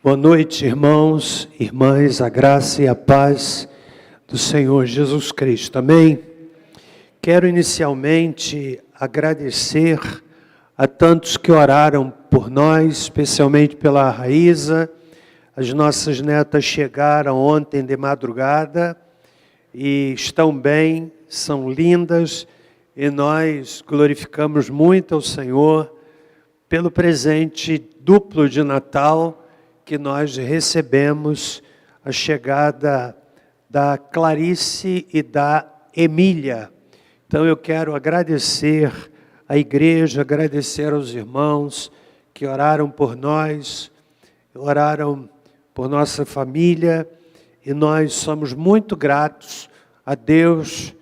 Boa noite, irmãos, irmãs, a graça e a paz do Senhor Jesus Cristo. Amém? Quero inicialmente agradecer a tantos que oraram por nós, especialmente pela Raíza. As nossas netas chegaram ontem de madrugada e estão bem, são lindas, e nós glorificamos muito ao Senhor pelo presente duplo de Natal que nós recebemos, a chegada da Clarice e da Emília. Então eu quero agradecer à igreja, agradecer aos irmãos que oraram por nós, oraram por nossa família, e nós somos muito gratos a Deus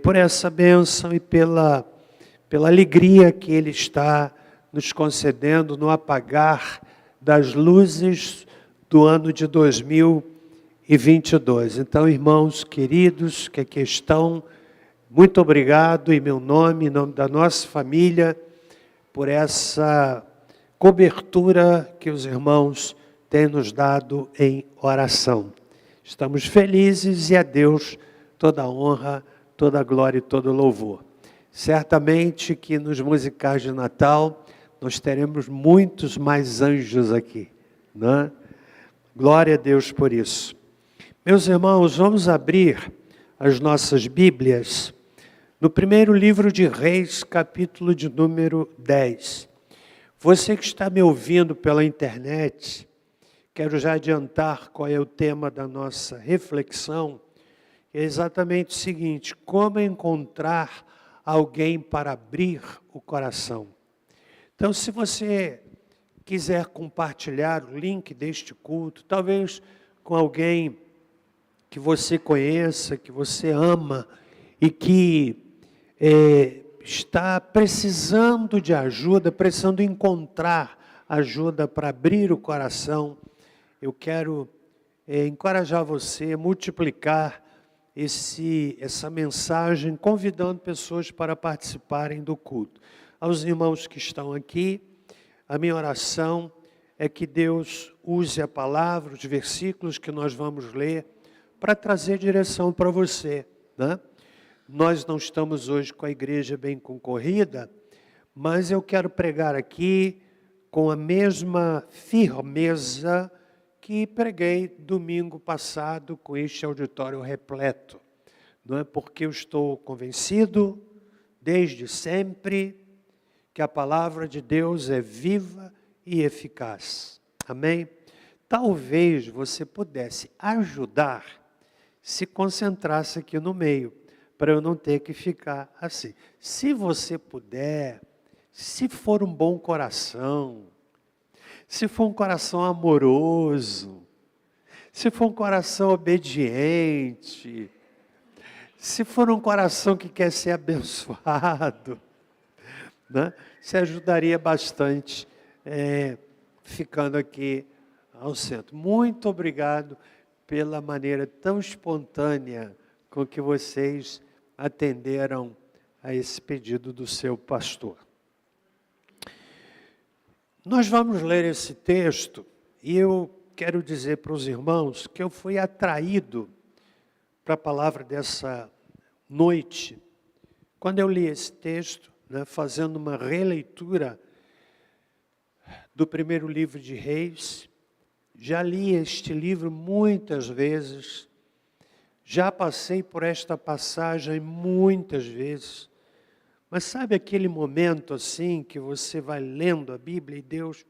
por essa bênção e pela alegria que Ele está nos concedendo no apagar das luzes do ano de 2022. Então, irmãos queridos que aqui estão, muito obrigado em meu nome, em nome da nossa família, por essa cobertura que os irmãos têm nos dado em oração. Estamos felizes e a Deus toda a honra, toda a glória e todo o louvor. Certamente que nos musicais de Natal nós teremos muitos mais anjos aqui, né? Glória a Deus por isso. Meus irmãos, vamos abrir as nossas Bíblias no primeiro livro de Reis, capítulo de número 10. Você que está me ouvindo pela internet, quero já adiantar qual é o tema da nossa reflexão. É exatamente o seguinte: como encontrar alguém para abrir o coração. Então, se você quiser compartilhar o link deste culto, talvez com alguém que você conheça, que você ama e que está precisando de ajuda, precisando encontrar ajuda para abrir o coração, eu quero encorajar você a multiplicar essa mensagem, convidando pessoas para participarem do culto. Aos irmãos que estão aqui, a minha oração é que Deus use a palavra, os versículos que nós vamos ler, para trazer direção para você, né? Nós não estamos hoje com a igreja bem concorrida, mas eu quero pregar aqui com a mesma firmeza que preguei domingo passado com este auditório repleto. Não é porque eu estou convencido, desde sempre, que a palavra de Deus é viva e eficaz. Amém? Talvez você pudesse ajudar se concentrasse aqui no meio, para eu não ter que ficar assim. Se você puder, se for um bom coração, se for um coração amoroso, se for um coração obediente, se for um coração que quer ser abençoado, né? Se ajudaria bastante ficando aqui ao centro. Muito obrigado pela maneira tão espontânea com que vocês atenderam a esse pedido do seu pastor. Nós vamos ler esse texto e eu quero dizer para os irmãos que eu fui atraído para a palavra dessa noite quando eu li esse texto, né, fazendo uma releitura do primeiro livro de Reis. Já li este livro muitas vezes, já passei por esta passagem muitas vezes, mas sabe aquele momento assim que você vai lendo a Bíblia e Deus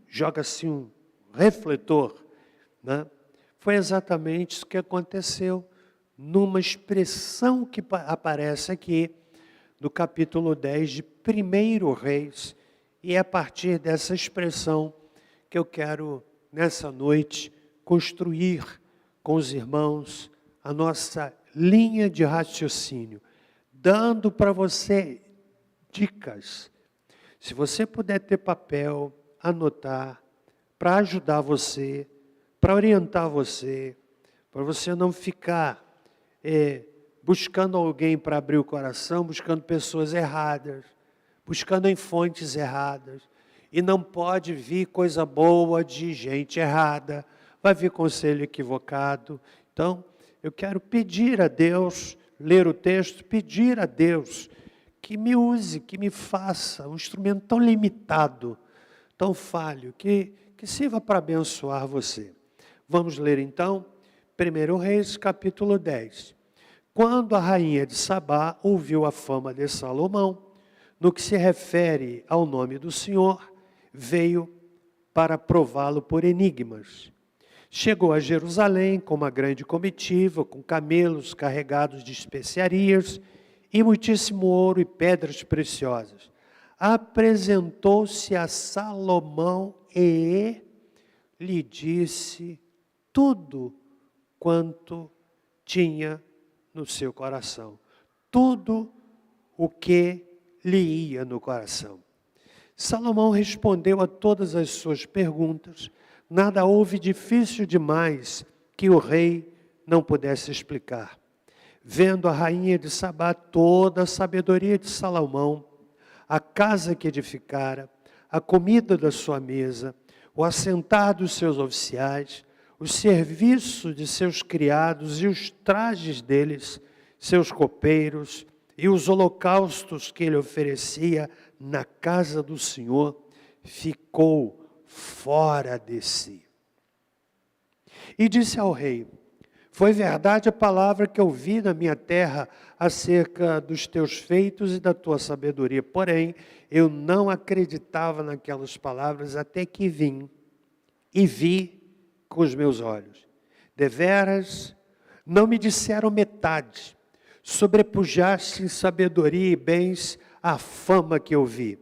joga assim um refletor, né? Foi exatamente isso que aconteceu numa expressão que aparece aqui no capítulo 10 de 1 Reis, e é a partir dessa expressão que eu quero, nessa noite, construir com os irmãos a nossa linha de raciocínio, dando para você dicas. Se você puder ter papel, anotar, para ajudar você, para orientar você, para você não ficar buscando alguém para abrir o coração, buscando pessoas erradas, buscando em fontes erradas, E não pode vir coisa boa de gente errada, vai vir conselho equivocado. Então, eu quero pedir a Deus, ler o texto, pedir a Deus que me use, que me faça um instrumento tão limitado, tão falho, que sirva para abençoar você. Vamos ler então, 1 Reis, capítulo 10. Quando a rainha de Sabá ouviu a fama de Salomão, no que se refere ao nome do Senhor, veio para prová-lo por enigmas. Chegou a Jerusalém com uma grande comitiva, com camelos carregados de especiarias e muitíssimo ouro e pedras preciosas. Apresentou-se a Salomão e lhe disse tudo quanto tinha no seu coração. Tudo o que lhe ia no coração. Salomão respondeu a todas as suas perguntas. Nada houve difícil demais que o rei não pudesse explicar. Vendo a rainha de Sabá toda a sabedoria de Salomão, a casa que edificara, a comida da sua mesa, o assentar dos seus oficiais, o serviço de seus criados e os trajes deles, seus copeiros e os holocaustos que ele oferecia na casa do Senhor, ficou fora de si. E disse ao rei: foi verdade a palavra que ouvi na minha terra acerca dos teus feitos e da tua sabedoria. Porém, eu não acreditava naquelas palavras até que vim e vi com os meus olhos. Deveras, não me disseram metade. Sobrepujaste em sabedoria e bens a fama que eu vi.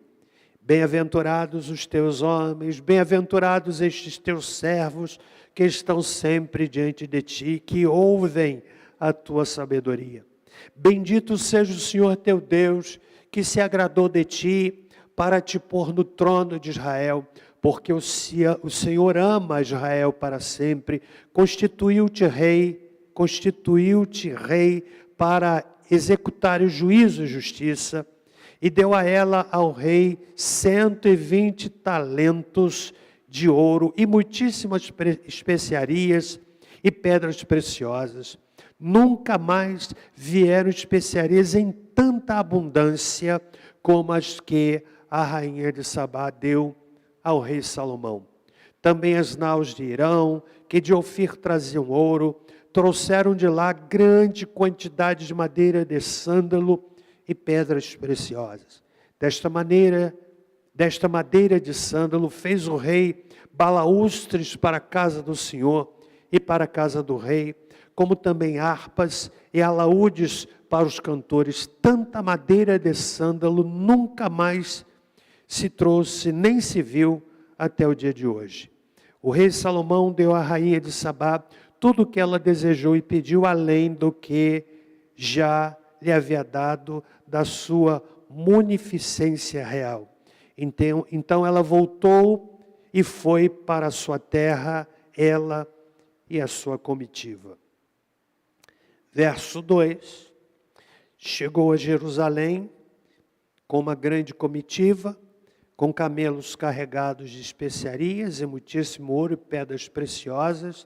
Bem-aventurados os teus homens, bem-aventurados estes teus servos, que estão sempre diante de ti, que ouvem a tua sabedoria. Bendito seja o Senhor teu Deus, que se agradou de ti, para te pôr no trono de Israel, porque o Senhor ama Israel para sempre, constituiu-te rei para executar o juízo e justiça, e deu a ela, ao rei, 120 talentos de ouro e muitíssimas especiarias e pedras preciosas. Nunca mais vieram especiarias em tanta abundância como as que a rainha de Sabá deu ao rei Salomão. Também as naus de Irão, que de Ofir traziam ouro, trouxeram de lá grande quantidade de madeira de sândalo e pedras preciosas. Desta madeira de sândalo fez o rei balaústres para a casa do Senhor e para a casa do rei, como também harpas e alaúdes para os cantores. Tanta madeira de sândalo nunca mais se trouxe, nem se viu até o dia de hoje. O rei Salomão deu à rainha de Sabá tudo o que ela desejou e pediu além do que já lhe havia dado da sua munificência real. Então ela voltou e foi para a sua terra, ela e a sua comitiva. Verso 2. Chegou a Jerusalém com uma grande comitiva, com camelos carregados de especiarias e muitíssimo ouro e pedras preciosas.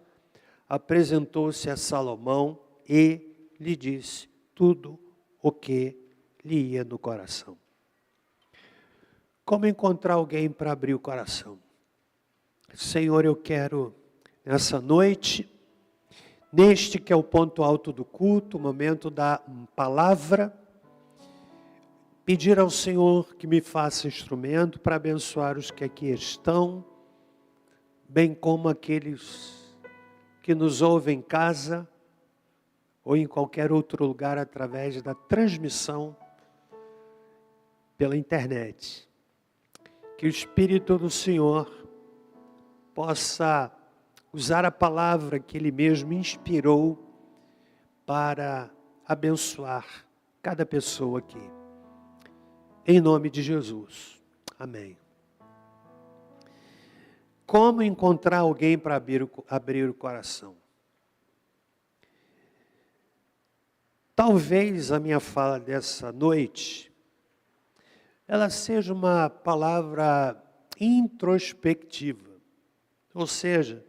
Apresentou-se a Salomão e lhe disse tudo o que lhe ia no coração. Como encontrar alguém para abrir o coração? Senhor, eu quero, nessa noite, neste que é o ponto alto do culto, o momento da palavra, pedir ao Senhor que me faça instrumento para abençoar os que aqui estão, bem como aqueles que nos ouvem em casa ou em qualquer outro lugar através da transmissão pela internet. Que o Espírito do Senhor possa usar a palavra que Ele mesmo inspirou para abençoar cada pessoa aqui. Em nome de Jesus. Amém. Como encontrar alguém para abrir o coração? Talvez a minha fala dessa noite, ela seja uma palavra introspectiva. Ou seja,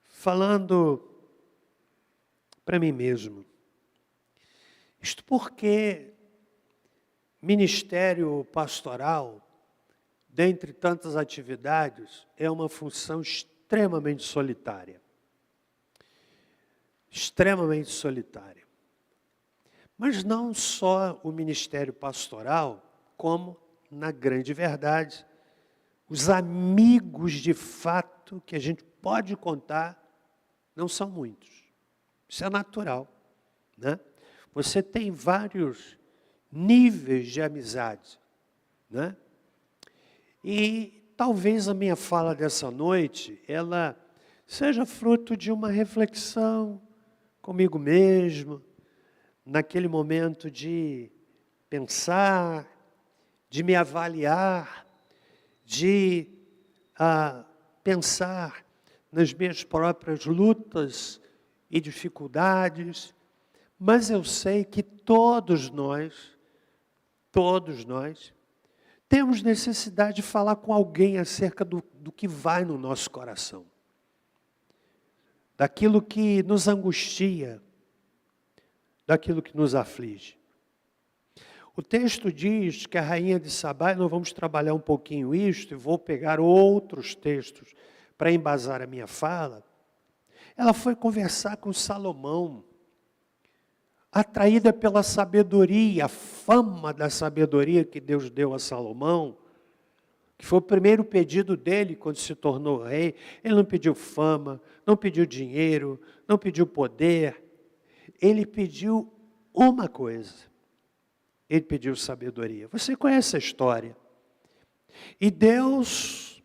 falando para mim mesmo, isto porque ministério pastoral, dentre tantas atividades, é uma função extremamente solitária. Extremamente solitária. Mas não só o ministério pastoral, como, na grande verdade, os amigos de fato que a gente pode contar não são muitos. Isso é natural, né? Você tem vários níveis de amizade, né? E talvez a minha fala dessa noite, ela seja fruto de uma reflexão comigo mesmo, naquele momento de pensar, de me avaliar, de pensar nas minhas próprias lutas e dificuldades, mas eu sei que todos nós, temos necessidade de falar com alguém acerca do que vai no nosso coração, daquilo que nos angustia, daquilo que nos aflige. O texto diz que a rainha de Sabá, nós vamos trabalhar um pouquinho isto, e vou pegar outros textos para embasar a minha fala. Ela foi conversar com Salomão, atraída pela sabedoria, a fama da sabedoria que Deus deu a Salomão, que foi o primeiro pedido dele quando se tornou rei. Ele não pediu fama, não pediu dinheiro, não pediu poder. Ele pediu uma coisa. Ele pediu sabedoria. Você conhece a história. E Deus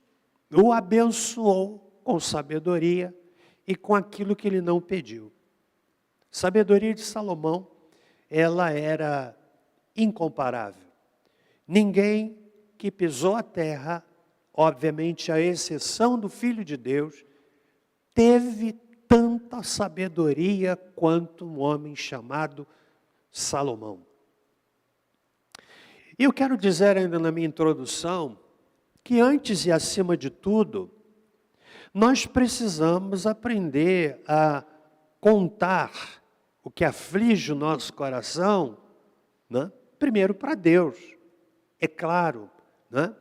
o abençoou com sabedoria e com aquilo que ele não pediu. Sabedoria de Salomão, ela era incomparável. Ninguém que pisou a terra, obviamente à exceção do Filho de Deus, teve tanta sabedoria quanto um homem chamado Salomão. E eu quero dizer ainda na minha introdução, que antes e acima de tudo, nós precisamos aprender a contar o que aflige o nosso coração, né? Primeiro para Deus, é claro, né?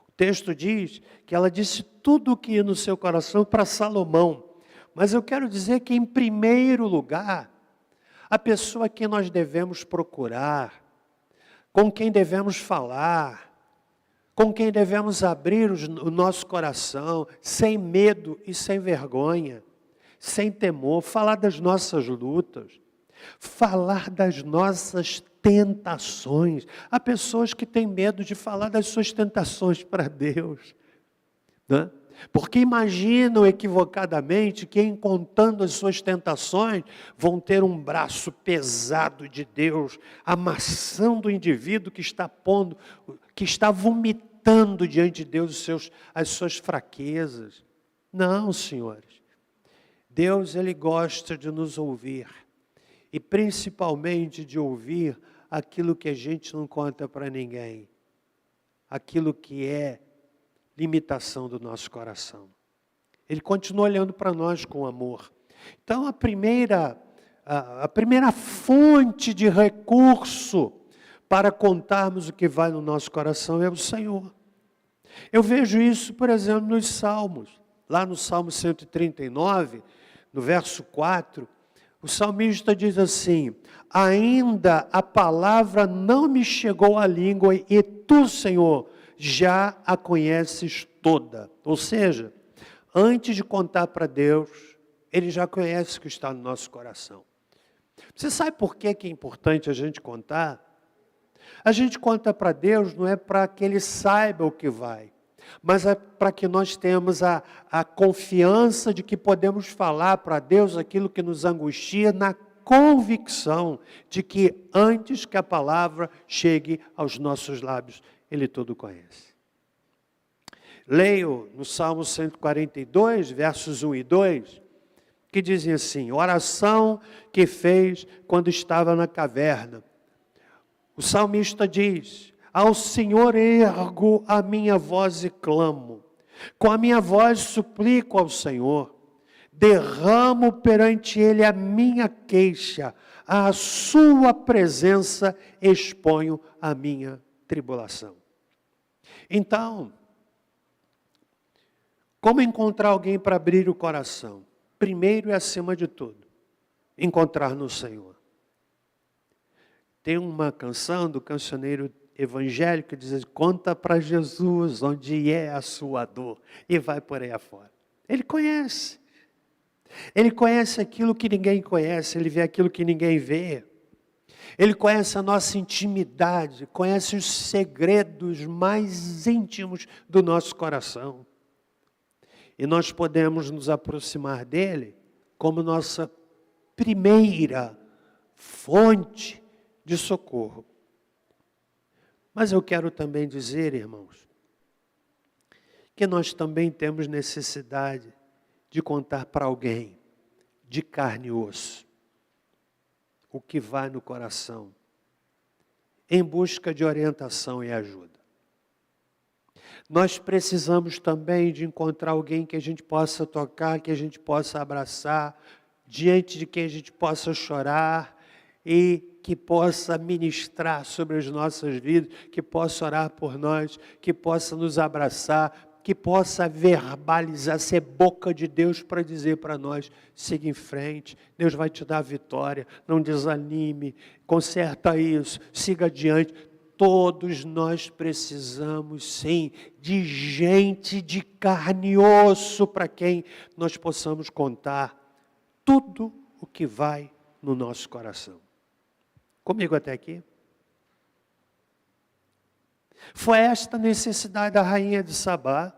O texto diz que ela disse tudo o que ia no seu coração para Salomão, mas eu quero dizer que em primeiro lugar, a pessoa que nós devemos procurar, com quem devemos falar, com quem devemos abrir o nosso coração, sem medo e sem vergonha, sem temor, falar das nossas lutas, falar das nossas tentações. Há pessoas que têm medo de falar das suas tentações para Deus, né? Porque imaginam equivocadamente que em contando as suas tentações, vão ter um braço pesado de Deus, amassando o indivíduo que está vomitando diante de Deus as suas fraquezas. Não, senhores. Deus, Ele gosta de nos ouvir. E principalmente de ouvir aquilo que a gente não conta para ninguém. Aquilo que é limitação do nosso coração. Ele continua olhando para nós com amor. Então a primeira fonte de recurso para contarmos o que vai no nosso coração é o Senhor. Eu vejo isso, por exemplo, nos Salmos. Lá no Salmo 139, no verso 4, o salmista diz assim: ainda a palavra não me chegou à língua e tu, Senhor, já a conheces toda. Ou seja, antes de contar para Deus, Ele já conhece o que está no nosso coração. Você sabe por que é importante a gente contar? A gente conta para Deus não é para que Ele saiba o que vai, mas é para que nós tenhamos a confiança de que podemos falar para Deus aquilo que nos angustia, na convicção de que antes que a palavra chegue aos nossos lábios, Ele tudo conhece. Leio no Salmo 142, versos 1 e 2, que dizem assim: oração que fez quando estava na caverna. O salmista diz: Ao Senhor ergo a minha voz e clamo. Com a minha voz suplico ao Senhor. Derramo perante Ele a minha queixa. À sua presença exponho a minha tribulação. Então, como encontrar alguém para abrir o coração? Primeiro e acima de tudo, encontrar no Senhor. Tem uma canção do cancioneiro evangélico que diz: conta para Jesus onde é a sua dor, e vai por aí afora. Ele conhece aquilo que ninguém conhece, Ele vê aquilo que ninguém vê. Ele conhece a nossa intimidade, conhece os segredos mais íntimos do nosso coração. E nós podemos nos aproximar dele como nossa primeira fonte de socorro. Mas eu quero também dizer, irmãos, que nós também temos necessidade de contar para alguém, de carne e osso, o que vai no coração, em busca de orientação e ajuda. Nós precisamos também de encontrar alguém que a gente possa tocar, que a gente possa abraçar, diante de quem a gente possa chorar e que possa ministrar sobre as nossas vidas, que possa orar por nós, que possa nos abraçar, que possa verbalizar, ser boca de Deus para dizer para nós: siga em frente, Deus vai te dar a vitória, não desanime, conserta isso, siga adiante. Todos nós precisamos, sim, de gente de carne e osso para quem nós possamos contar tudo o que vai no nosso coração. Comigo até aqui? Foi esta a necessidade da rainha de Sabá.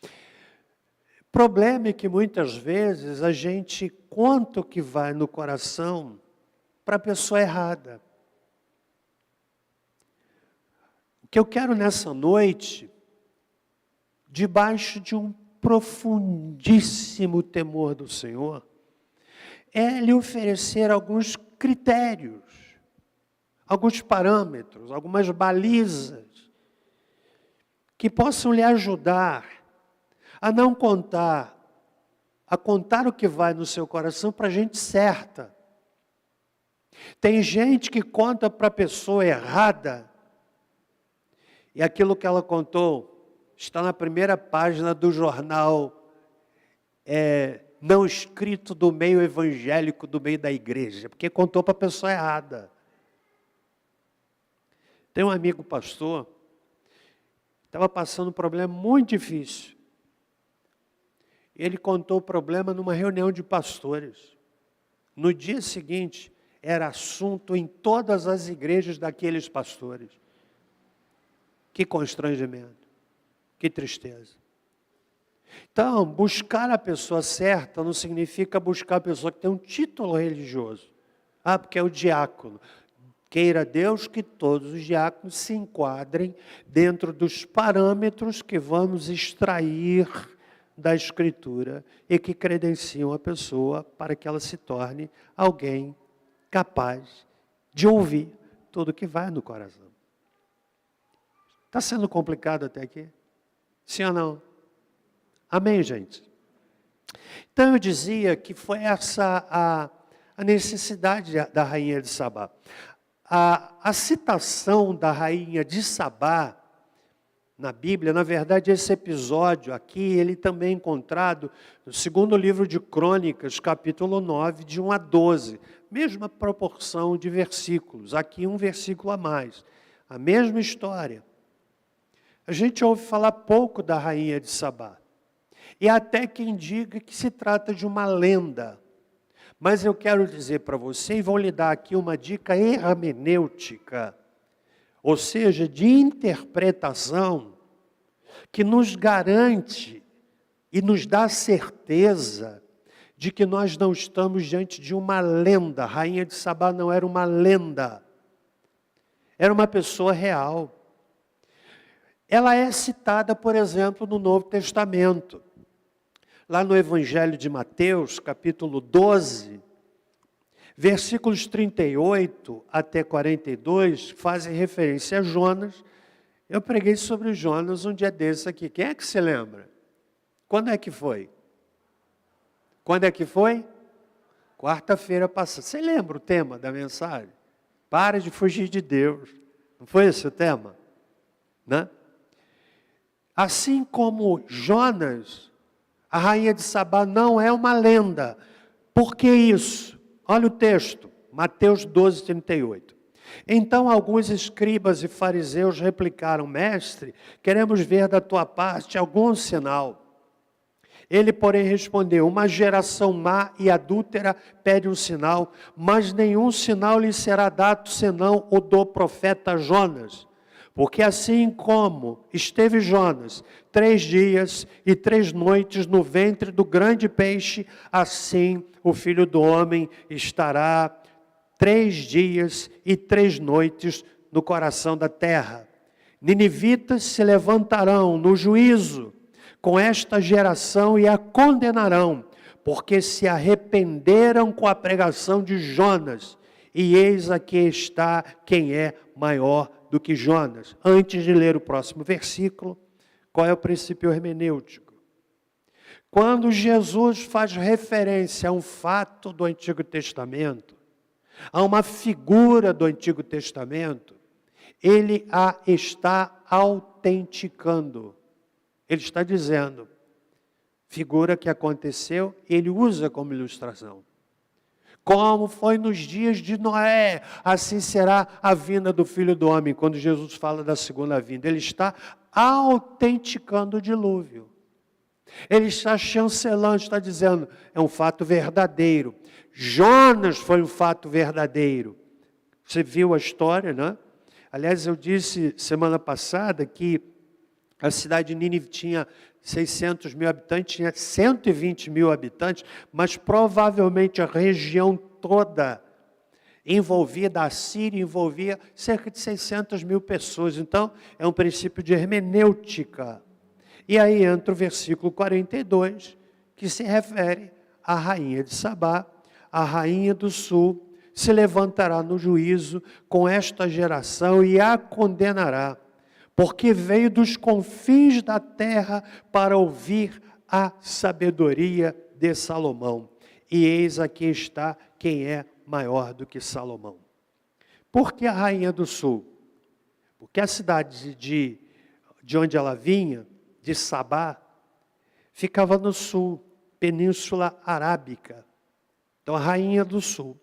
O problema é que muitas vezes a gente conta o que vai no coração para a pessoa errada. O que eu quero nessa noite, debaixo de um profundíssimo temor do Senhor, é lhe oferecer alguns critérios, alguns parâmetros, algumas balizas, que possam lhe ajudar a não contar, a contar o que vai no seu coração para a gente certa. Tem gente que conta para a pessoa errada, e aquilo que ela contou está na primeira página do jornal não escrito do meio evangélico, do meio da igreja, porque contou para a pessoa errada. Tem um amigo pastor, estava passando um problema muito difícil. Ele contou o problema numa reunião de pastores. No dia seguinte, era assunto em todas as igrejas daqueles pastores. Que constrangimento, que tristeza. Então, buscar a pessoa certa não significa buscar a pessoa que tem um título religioso. Porque é o diácono. Queira Deus que todos os diáconos se enquadrem dentro dos parâmetros que vamos extrair da Escritura e que credenciam a pessoa para que ela se torne alguém capaz de ouvir tudo que vai no coração. Está sendo complicado até aqui? Sim ou não? Amém, gente? Então eu dizia que foi essa a necessidade da rainha de Sabá. A citação da rainha de Sabá na Bíblia, na verdade esse episódio aqui, ele também é encontrado no segundo livro de Crônicas, capítulo 9, de 1 a 12. Mesma proporção de versículos, aqui um versículo a mais. A mesma história. A gente ouve falar pouco da rainha de Sabá. E até quem diga que se trata de uma lenda. Mas eu quero dizer para você, e vou lhe dar aqui uma dica hermenêutica, ou seja, de interpretação, que nos garante e nos dá certeza de que nós não estamos diante de uma lenda. A rainha de Sabá não era uma lenda, era uma pessoa real. Ela é citada, por exemplo, no Novo Testamento. Lá no Evangelho de Mateus, capítulo 12, Versículos 38 até 42 fazem referência a Jonas. Eu preguei sobre Jonas um dia desses aqui. Quem é que se lembra? Quando é que foi? Quando é que foi? Quarta-feira passada. Você lembra o tema da mensagem? Para de fugir de Deus. Não foi esse o tema? Né? Assim como Jonas, a rainha de Sabá não é uma lenda. Por que isso? Olha o texto, Mateus 12, 38. Então alguns escribas e fariseus replicaram: mestre, queremos ver da tua parte algum sinal. Ele, porém, respondeu: uma geração má e adúltera pede um sinal, mas nenhum sinal lhe será dado senão o do profeta Jonas. Porque assim como esteve Jonas 3 dias e 3 noites no ventre do grande peixe, assim o Filho do Homem estará 3 dias e 3 noites no coração da terra. Ninivitas se levantarão no juízo com esta geração e a condenarão, porque se arrependeram com a pregação de Jonas. E eis aqui está quem é maior do que Jonas. Antes de ler o próximo versículo, qual é o princípio hermenêutico? Quando Jesus faz referência a um fato do Antigo Testamento, a uma figura do Antigo Testamento, ele a está autenticando. Ele está dizendo, figura que aconteceu, ele usa como ilustração. Como foi nos dias de Noé, assim será a vinda do Filho do Homem, quando Jesus fala da segunda vinda. Ele está autenticando o dilúvio. Ele está chancelando, está dizendo, é um fato verdadeiro. Jonas foi um fato verdadeiro. Você viu a história, né? Aliás, eu disse semana passada que a cidade de Nínive tinha 600 mil habitantes, tinha 120 mil habitantes, mas provavelmente a região toda envolvida, a Síria envolvia cerca de 600 mil pessoas. Então, é um princípio de hermenêutica. E aí entra o versículo 42, que se refere à rainha de Sabá, a rainha do sul, se levantará no juízo com esta geração e a condenará, porque veio dos confins da terra para ouvir a sabedoria de Salomão. E eis aqui está quem é maior do que Salomão. Por que a rainha do sul? Porque a cidade de onde ela vinha, de Sabá, ficava no sul, Península Arábica. Então, a rainha do sul.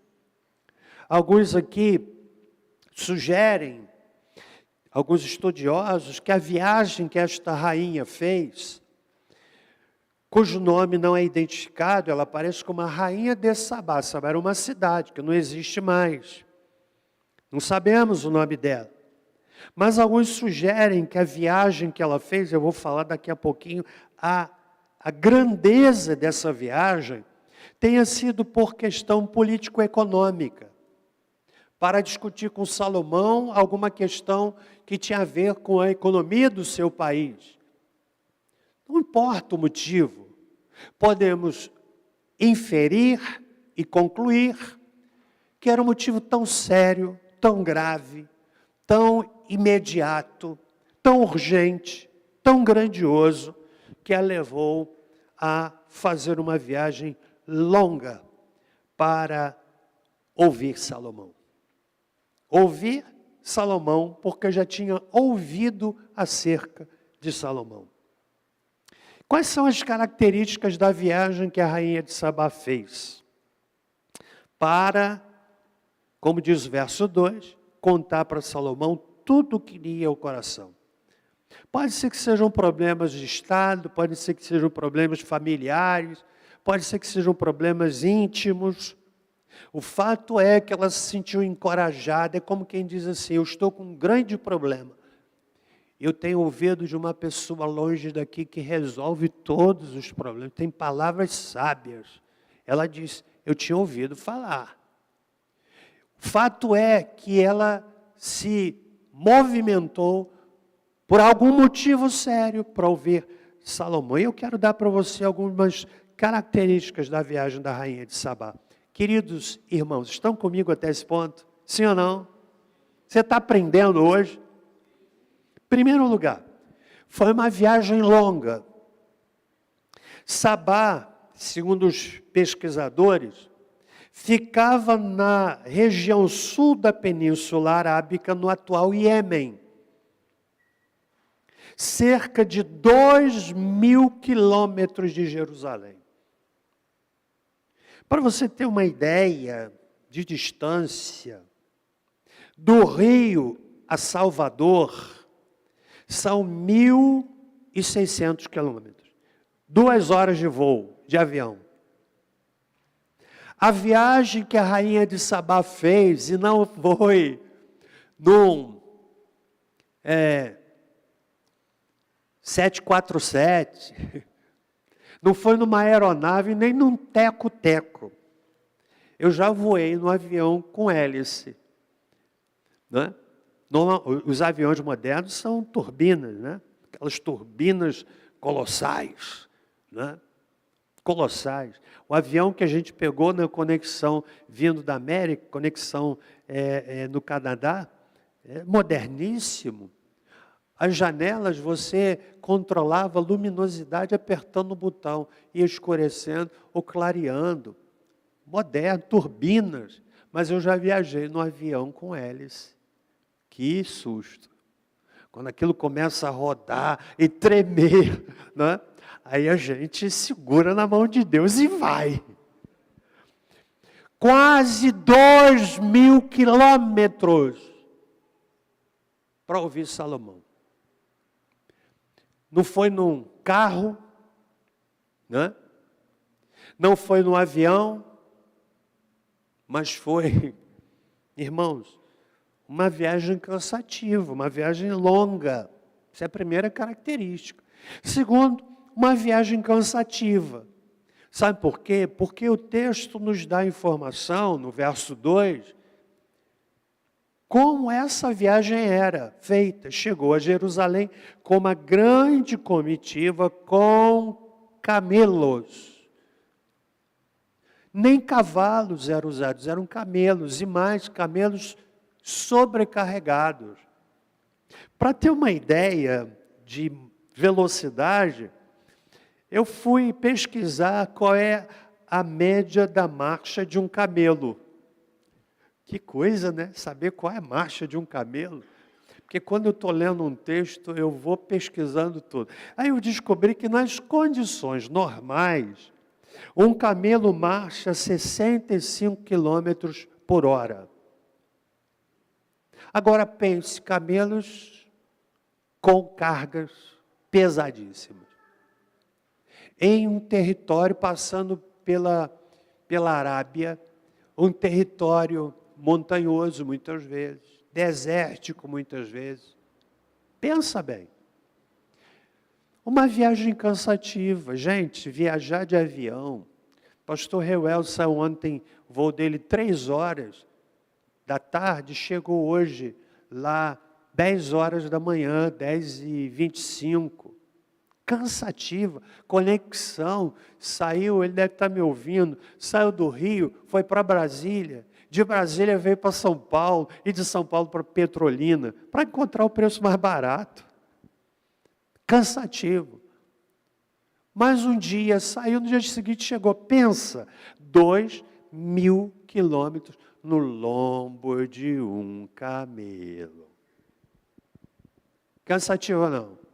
Alguns aqui sugerem, alguns estudiosos, que a viagem que esta rainha fez, cujo nome não é identificado, ela aparece como a rainha de Sabá. Sabá era uma cidade que não existe mais. Não sabemos o nome dela. Mas alguns sugerem que a viagem que ela fez, eu vou falar daqui a pouquinho, a grandeza dessa viagem tenha sido por questão político-econômica, para discutir com Salomão alguma questão que tinha a ver com a economia do seu país. Não importa o motivo, podemos inferir e concluir que era um motivo tão sério, tão grave, tão imediato, tão urgente, tão grandioso, que a levou a fazer uma viagem longa para ouvir Salomão. Ouvir Salomão, porque já tinha ouvido acerca de Salomão. Quais são as características da viagem que a rainha de Sabá fez? Para, como diz o verso 2, contar para Salomão tudo o que lhe ia ao coração. Pode ser que sejam problemas de Estado, pode ser que sejam problemas familiares, pode ser que sejam problemas íntimos. O fato é que ela se sentiu encorajada, é como quem diz assim, eu estou com um grande problema. Eu tenho ouvido de uma pessoa longe daqui que resolve todos os problemas, tem palavras sábias. Ela diz, eu tinha ouvido falar. O fato é que ela se movimentou por algum motivo sério para ouvir Salomão. E eu quero dar para você algumas características da viagem da rainha de Sabá, Queridos irmãos, estão comigo até esse ponto? Sim ou não? Você está aprendendo hoje? Primeiro lugar, foi uma viagem longa. Sabá, segundo os pesquisadores, ficava na região sul da Península Arábica, no atual Iêmen. Cerca de 2.000 quilômetros de Jerusalém. Para você ter uma ideia de distância, do Rio a Salvador, são 1.600 quilômetros. 2 horas de voo, de avião. A viagem que a rainha de Sabá fez, e não foi num 747, não foi numa aeronave, nem num teco-teco. Eu já voei no avião com hélice. Né? Os aviões modernos são turbinas, né? Aquelas turbinas colossais. Né? Colossais. O avião que a gente pegou na conexão vindo da América, conexão no Canadá, é moderníssimo. As janelas você controlava a luminosidade apertando o botão, ia escurecendo ou clareando. Moderno, turbinas. Mas eu já viajei no avião com hélice. Que susto. Quando aquilo começa a rodar e tremer, né? Aí a gente segura na mão de Deus e vai. Quase 2.000 quilômetros para ouvir Salomão. Não foi num carro, né? Não foi num avião, mas foi, irmãos, uma viagem cansativa, uma viagem longa. Essa é a primeira característica. Segundo, uma viagem cansativa. Sabe por quê? Porque o texto nos dá informação, no verso 2, como essa viagem era feita. Chegou a Jerusalém com uma grande comitiva com camelos. Nem cavalos eram usados, eram camelos, e mais camelos sobrecarregados. Para ter uma ideia de velocidade, eu fui pesquisar qual é a média da marcha de um camelo. Que coisa, né? Saber qual é a marcha de um camelo. Porque quando eu estou lendo um texto, eu vou pesquisando tudo. Aí eu descobri que nas condições normais, um camelo marcha 65 quilômetros por hora. Agora pense, camelos com cargas pesadíssimas. Em um território passando pela Arábia, um território montanhoso muitas vezes, desértico muitas vezes. Pensa bem. Uma viagem cansativa. Gente, viajar de avião. Pastor Reuel saiu ontem, o voo dele 3 horas da tarde, chegou hoje lá 10 horas da manhã, 10h25. Cansativa, conexão, saiu, ele deve estar me ouvindo, saiu do Rio, foi para Brasília, de Brasília veio para São Paulo, e de São Paulo para Petrolina, para encontrar o preço mais barato. Cansativo. Mas um dia saiu, no dia seguinte chegou, pensa, 2.000 quilômetros no lombo de um camelo. Cansativo ou não?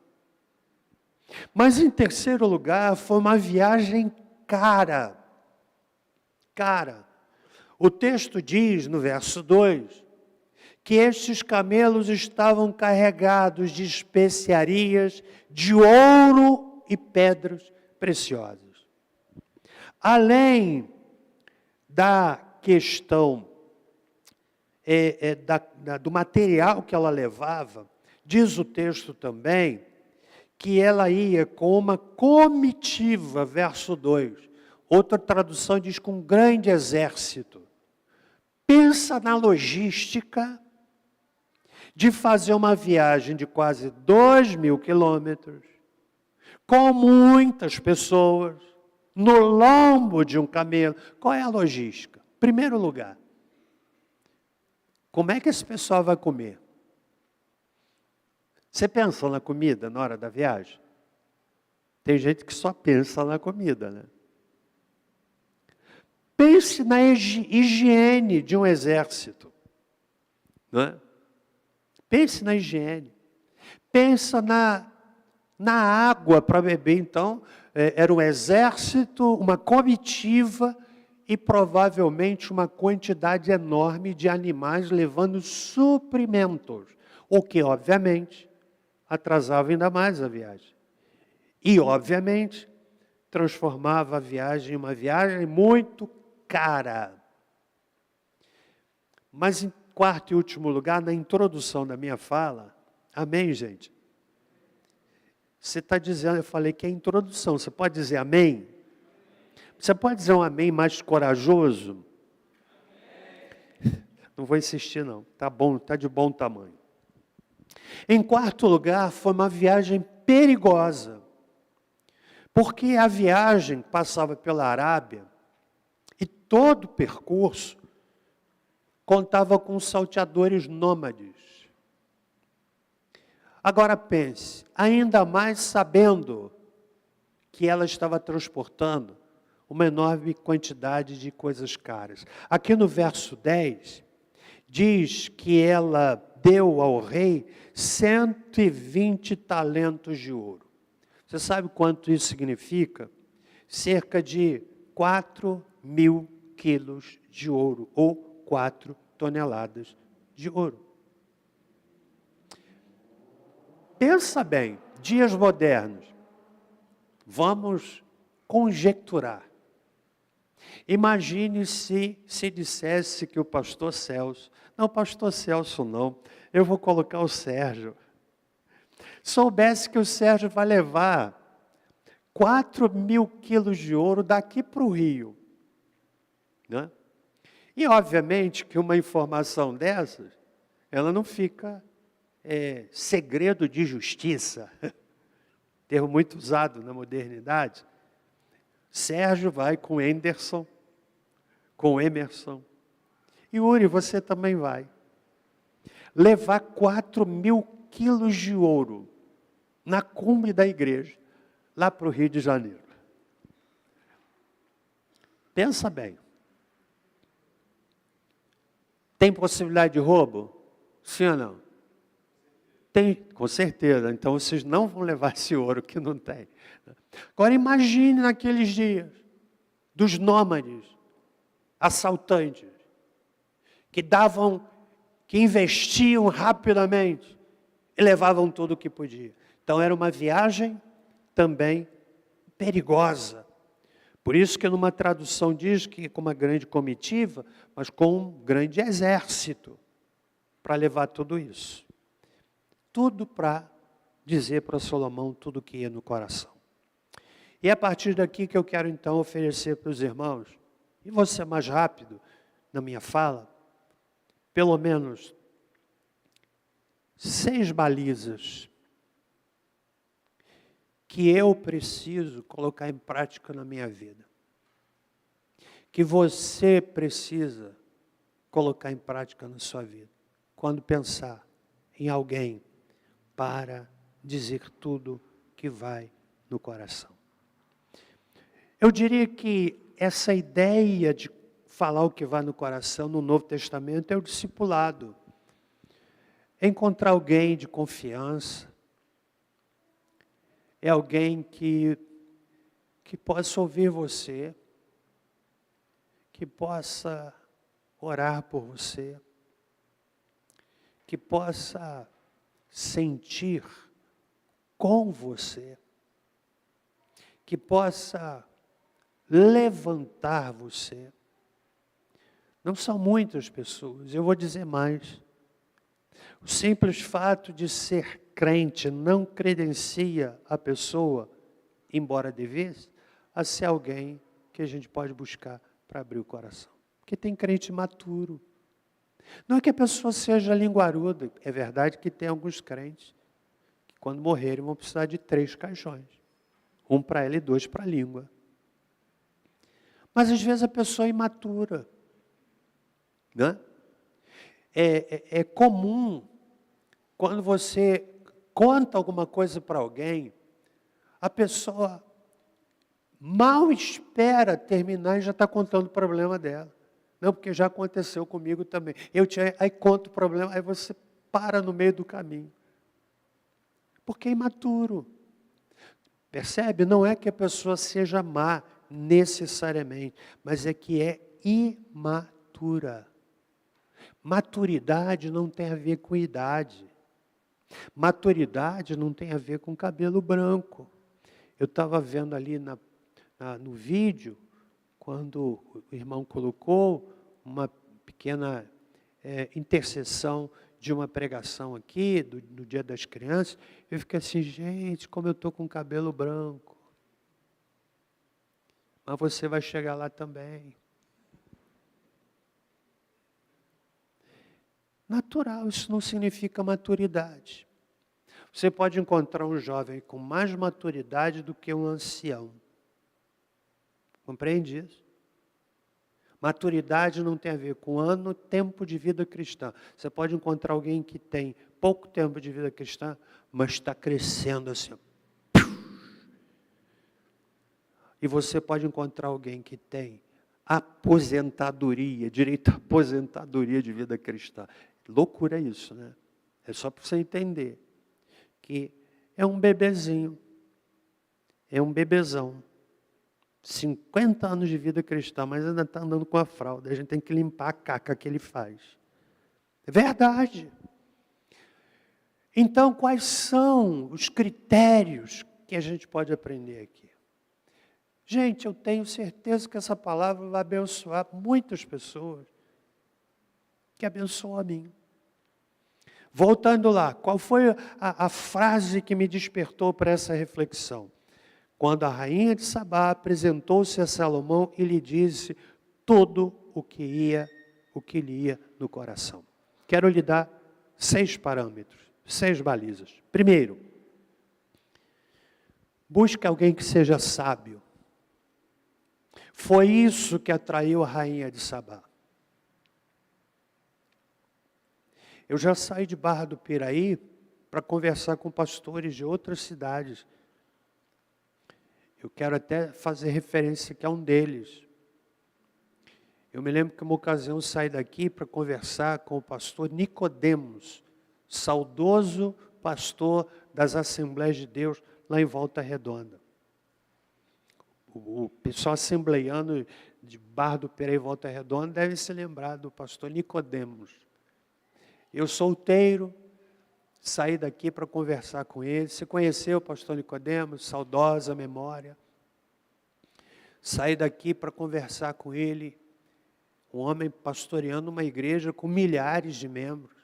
Mas em terceiro lugar, foi uma viagem cara. Cara. O texto diz, no verso 2, que estes camelos estavam carregados de especiarias, de ouro e pedras preciosas. Além da questão do material que ela levava, diz o texto também, que ela ia com uma comitiva, verso 2. Outra tradução diz com um grande exército. Pensa na logística de fazer uma viagem de quase 2.000 quilômetros, com muitas pessoas, no lombo de um camelo. Qual é a logística? Primeiro lugar, como é que esse pessoal vai comer? Você pensa na comida na hora da viagem? Tem gente que só pensa na comida, né? Pense na higiene de um exército. Não é? Pense na higiene. Pensa na água para beber. Então, era um exército, uma comitiva e provavelmente uma quantidade enorme de animais levando suprimentos. O que, obviamente, atrasava ainda mais a viagem. E, obviamente, transformava a viagem em uma viagem muito cara. Mas, em quarto e último lugar, na introdução da minha fala, amém, gente? Você está dizendo, eu falei que é introdução, você pode dizer amém? Você pode dizer um amém mais corajoso? Não vou insistir não, tá bom, tá de bom tamanho. Em quarto lugar, foi uma viagem perigosa, porque a viagem passava pela Arábia e todo o percurso contava com salteadores nômades. Agora pense, ainda mais sabendo que ela estava transportando uma enorme quantidade de coisas caras. Aqui no verso 10, diz que ela deu ao rei 120 talentos de ouro. Você sabe quanto isso significa? Cerca de 4.000 quilos de ouro, ou 4 toneladas de ouro. Pensa bem, dias modernos, vamos conjecturar. Imagine se dissesse que o pastor Celso, não, pastor Celso não, eu vou colocar o Sérgio. Soubesse que o Sérgio vai levar 4.000 quilos de ouro daqui para o Rio. Né? E, obviamente, que uma informação dessas, ela não fica segredo de justiça, termo muito usado na modernidade. Sérgio vai com Anderson, com Emerson. E Uri, você também vai. Levar 4.000 quilos de ouro na Kombi da igreja, lá para o Rio de Janeiro. Pensa bem. Tem possibilidade de roubo? Sim ou não? Tem, com certeza. Então, vocês não vão levar esse ouro que não tem. Agora, imagine naqueles dias, dos nômades, assaltantes, que investiam rapidamente e levavam tudo o que podia. Então, era uma viagem também perigosa. Por isso que numa tradução diz que com uma grande comitiva, mas com um grande exército, para levar tudo isso. Tudo para dizer para Salomão tudo o que ia no coração. E é a partir daqui que eu quero então oferecer para os irmãos, e vou ser mais rápido na minha fala, pelo menos 6 balizas que eu preciso colocar em prática na minha vida. Que você precisa colocar em prática na sua vida. Quando pensar em alguém para dizer tudo que vai no coração. Eu diria que essa ideia de falar o que vai no coração no Novo Testamento é o discipulado. É encontrar alguém de confiança, é alguém que possa ouvir você, que possa orar por você, que possa sentir com você, que possa levantar você. Não são muitas pessoas, eu vou dizer mais. O simples fato de ser crente não credencia a pessoa, embora devesse, a ser alguém que a gente pode buscar para abrir o coração. Porque tem crente maturo. Não é que a pessoa seja linguaruda, é verdade que tem alguns crentes que quando morrerem vão precisar de 3 caixões. Um para ela e 2 para a língua. Mas às vezes a pessoa é imatura. né? É comum, quando você conta alguma coisa para alguém, a pessoa mal espera terminar e já está contando o problema dela. Não, porque já aconteceu comigo também. Aí conto o problema, aí você para no meio do caminho. Porque é imaturo. Percebe? Não é que a pessoa seja má, necessariamente, mas é que é imatura. Maturidade não tem a ver com idade. Maturidade não tem a ver com cabelo branco. Eu estava vendo ali no vídeo, quando o irmão colocou uma pequena intercessão de uma pregação aqui, do Dia das Crianças, eu fiquei assim, gente, como eu estou com cabelo branco. Mas você vai chegar lá também. Natural, isso não significa maturidade. Você pode encontrar um jovem com mais maturidade do que um ancião. Compreende isso? Maturidade não tem a ver com ano, tempo de vida cristã. Você pode encontrar alguém que tem pouco tempo de vida cristã, mas está crescendo assim. E você pode encontrar alguém que tem aposentadoria, direito à aposentadoria de vida cristã. Loucura isso, né? É só para você entender que é um bebezinho, é um bebezão. 50 anos de vida cristã, mas ainda está andando com a fralda. A gente tem que limpar a caca que ele faz. É verdade. Então, quais são os critérios que a gente pode aprender aqui? Gente, eu tenho certeza que essa palavra vai abençoar muitas pessoas, que abençoou a mim. Voltando lá, qual foi a frase que me despertou para essa reflexão? Quando a rainha de Sabá apresentou-se a Salomão e lhe disse tudo o que lhe ia no coração. Quero lhe dar 6 parâmetros, 6 balizas. Primeiro, busque alguém que seja sábio. Foi isso que atraiu a rainha de Sabá. Eu já saí de Barra do Piraí para conversar com pastores de outras cidades. Eu quero até fazer referência aqui a um deles. Eu me lembro que uma ocasião eu saí daqui para conversar com o pastor Nicodemos, saudoso pastor das Assembleias de Deus, lá em Volta Redonda. O pessoal assembleiano de Barra do Piraí e Volta Redonda deve se lembrar do pastor Nicodemos. Eu solteiro, saí daqui para conversar com ele. Você conheceu o pastor Nicodemos, saudosa memória. Saí daqui para conversar com ele, um homem pastoreando uma igreja com milhares de membros.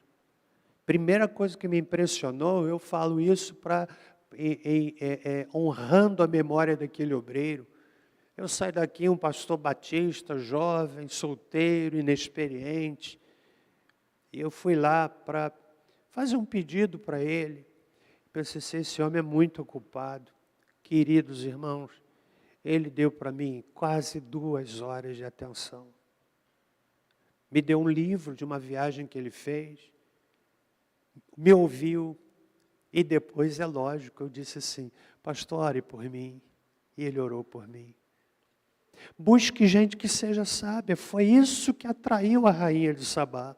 Primeira coisa que me impressionou, eu falo isso honrando a memória daquele obreiro. Eu saí daqui um pastor batista, jovem, solteiro, inexperiente. E eu fui lá para fazer um pedido para ele. Pensei assim, esse homem é muito ocupado. Queridos irmãos, ele deu para mim quase 2 horas de atenção. Me deu um livro de uma viagem que ele fez. Me ouviu. E depois, é lógico, eu disse assim, pastor, ore por mim. E ele orou por mim. Busque gente que seja sábia. Foi isso que atraiu a rainha de Sabá.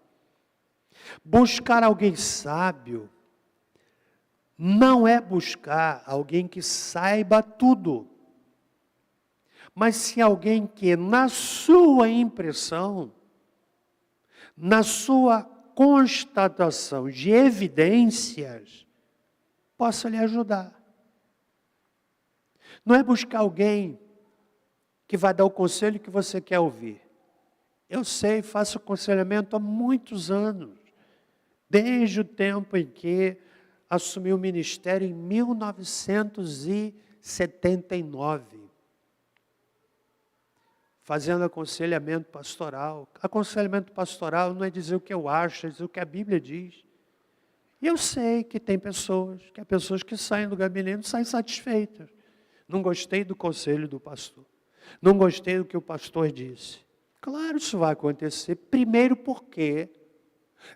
Buscar alguém sábio não é buscar alguém que saiba tudo, mas sim alguém que, na sua impressão, na sua constatação de evidências, possa lhe ajudar. Não é buscar alguém que vai dar o conselho que você quer ouvir. Eu sei, faço aconselhamento há muitos anos. Desde o tempo em que assumi o ministério em 1979. Fazendo aconselhamento pastoral. Aconselhamento pastoral não é dizer o que eu acho, é dizer o que a Bíblia diz. E eu sei que tem pessoas, que há pessoas que saem do gabinete e saem satisfeitas. Não gostei do conselho do pastor. Não gostei do que o pastor disse. Claro, isso vai acontecer. Primeiro porque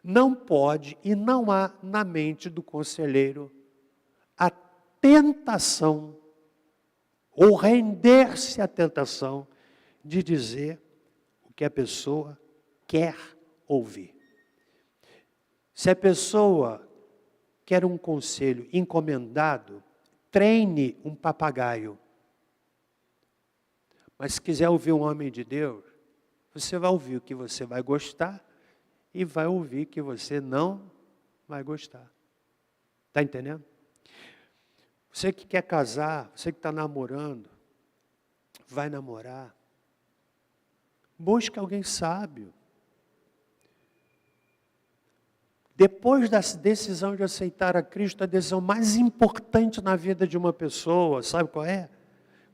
não pode e não há na mente do conselheiro a tentação ou render-se à tentação de dizer o que a pessoa quer ouvir. Se a pessoa quer um conselho encomendado, treine um papagaio. Mas se quiser ouvir um homem de Deus, você vai ouvir o que você vai gostar e vai ouvir o que você não vai gostar. Está entendendo? Você que quer casar, você que está namorando, vai namorar, busque alguém sábio. Depois da decisão de aceitar a Cristo, a decisão mais importante na vida de uma pessoa, sabe qual é?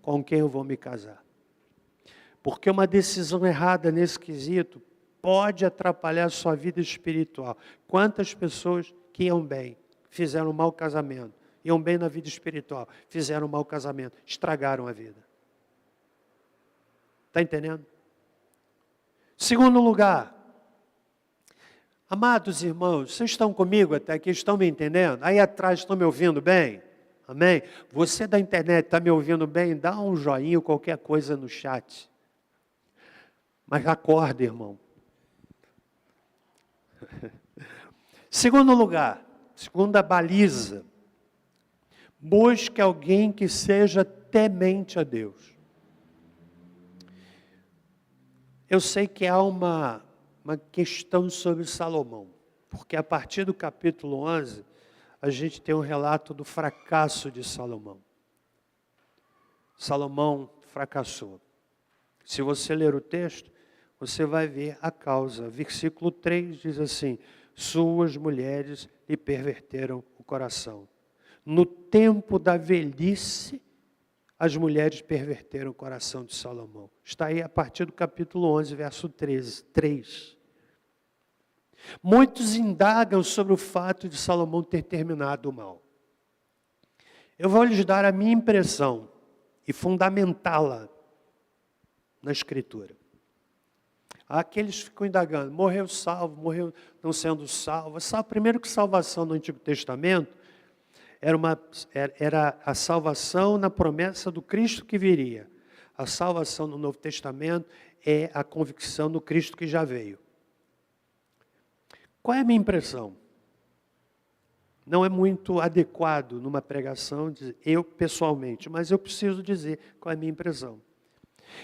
Com quem eu vou me casar. Porque uma decisão errada nesse quesito pode atrapalhar a sua vida espiritual. Quantas pessoas que iam bem, fizeram um mau casamento, iam bem na vida espiritual, fizeram um mau casamento, estragaram a vida. Está entendendo? Segundo lugar, amados irmãos, vocês estão comigo até aqui, estão me entendendo? Aí atrás estão me ouvindo bem? Amém? Você da internet está me ouvindo bem? Dá um joinha, qualquer coisa no chat. Mas acorda, irmão. Segundo lugar, segunda baliza, busque alguém que seja temente a Deus. Eu sei que há uma questão sobre Salomão, porque a partir do capítulo 11, a gente tem um relato do fracasso de Salomão. Salomão fracassou. Se você ler o texto, você vai ver a causa. Versículo 3 diz assim: suas mulheres lhe perverteram o coração. No tempo da velhice, as mulheres perverteram o coração de Salomão. Está aí a partir do capítulo 11, verso 3. Muitos indagam sobre o fato de Salomão ter terminado mal. Eu vou lhes dar a minha impressão e fundamentá-la na Escritura. Há aqueles que ficam indagando, morreu salvo, morreu não sendo salvo. Primeiro que salvação no Antigo Testamento era a salvação na promessa do Cristo que viria. A salvação no Novo Testamento é a convicção do Cristo que já veio. Qual é a minha impressão? Não é muito adequado numa pregação, eu pessoalmente, mas eu preciso dizer qual é a minha impressão.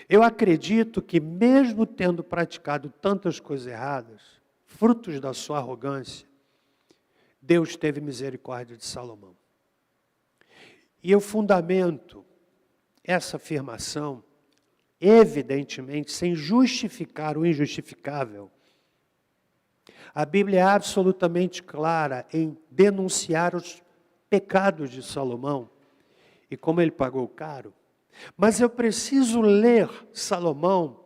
Eu acredito que mesmo tendo praticado tantas coisas erradas, frutos da sua arrogância, Deus teve misericórdia de Salomão. E eu fundamento essa afirmação, evidentemente, sem justificar o injustificável. A Bíblia é absolutamente clara em denunciar os pecados de Salomão e como ele pagou caro. Mas eu preciso ler Salomão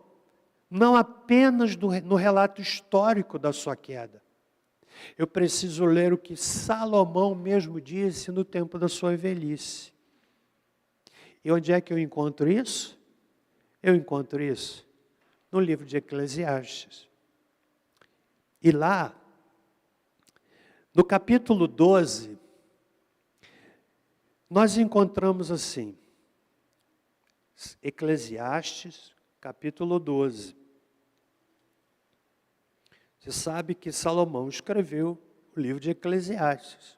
não apenas no relato histórico da sua queda. Eu preciso ler o que Salomão mesmo disse no tempo da sua velhice. E onde é que eu encontro isso? Eu encontro isso no livro de Eclesiastes. E lá, no capítulo 12, nós encontramos assim, Eclesiastes, capítulo 12. Você sabe que Salomão escreveu o livro de Eclesiastes.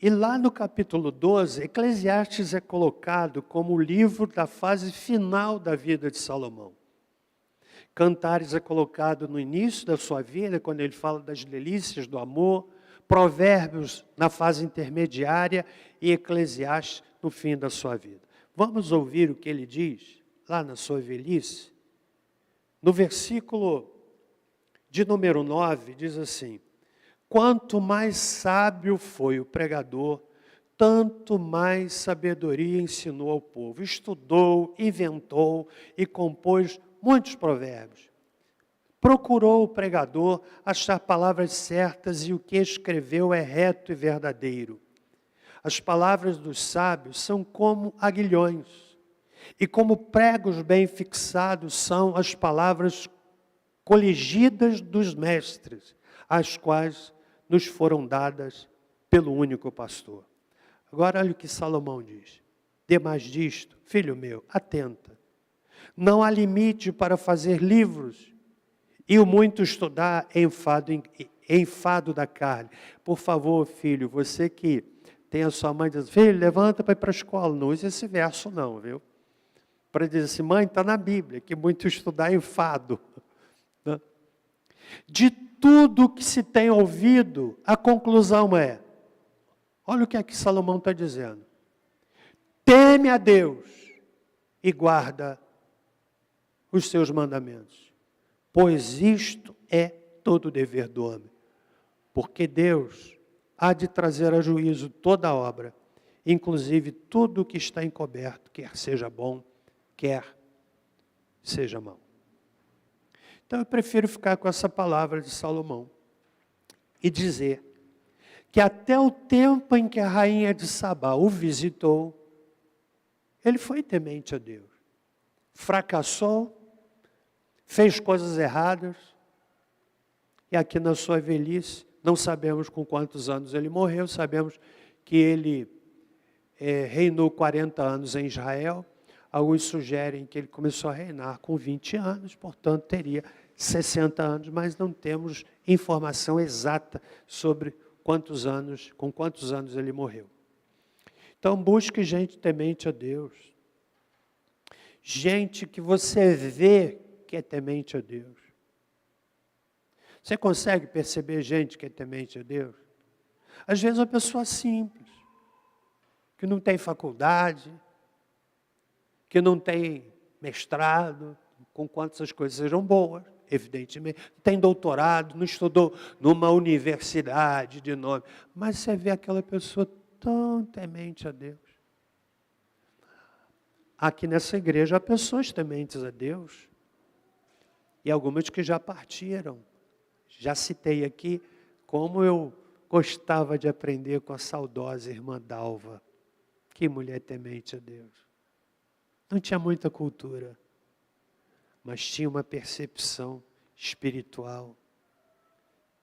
E lá no capítulo 12, Eclesiastes é colocado como o livro da fase final da vida de Salomão. Cantares é colocado no início da sua vida, quando ele fala das delícias do amor. Provérbios na fase intermediária e Eclesiastes no fim da sua vida. Vamos ouvir o que ele diz lá na sua velhice? No versículo de número 9, diz assim: quanto mais sábio foi o pregador, tanto mais sabedoria ensinou ao povo. Estudou, inventou e compôs muitos provérbios. Procurou o pregador achar palavras certas e o que escreveu é reto e verdadeiro. As palavras dos sábios são como aguilhões E como pregos bem fixados são as palavras coligidas dos mestres, as quais nos foram dadas pelo único pastor. Agora olha o que Salomão diz. Demais disto, filho meu, atenta. Não há limite para fazer livros, e o muito estudar é enfado da carne. Por favor, filho, você que tem a sua mãe dizendo, filho, levanta para ir para a escola. Não use esse verso não, viu? Para dizer assim, mãe, está na Bíblia, que muito estudar é enfado. De tudo que se tem ouvido, a conclusão é, olha o que é que Salomão está dizendo. Teme a Deus e guarda os seus mandamentos, pois isto é todo o dever do homem. Porque Deus há de trazer a juízo toda a obra, inclusive tudo o que está encoberto, quer seja bom, quer seja mau. Então eu prefiro ficar com essa palavra de Salomão e dizer que até o tempo em que a rainha de Sabá o visitou, ele foi temente a Deus. Fracassou, fez coisas erradas, e aqui na sua velhice, não sabemos com quantos anos ele morreu, sabemos que ele reinou 40 anos em Israel. Alguns sugerem que ele começou a reinar com 20 anos, portanto teria 60 anos, mas não temos informação exata sobre com quantos anos ele morreu. Então busque gente temente a Deus. Gente que você vê que é temente a Deus. Você consegue perceber gente que é temente a Deus? Às vezes uma pessoa simples, que não tem faculdade, que não tem mestrado, com quanto essas coisas sejam boas, evidentemente, não tem doutorado, não estudou numa universidade de nome, mas você vê aquela pessoa tão temente a Deus. Aqui nessa igreja há pessoas tementes a Deus, e algumas que já partiram. Já citei aqui como eu gostava de aprender com a saudosa irmã Dalva. Que mulher temente a Deus. Não tinha muita cultura, mas tinha uma percepção espiritual.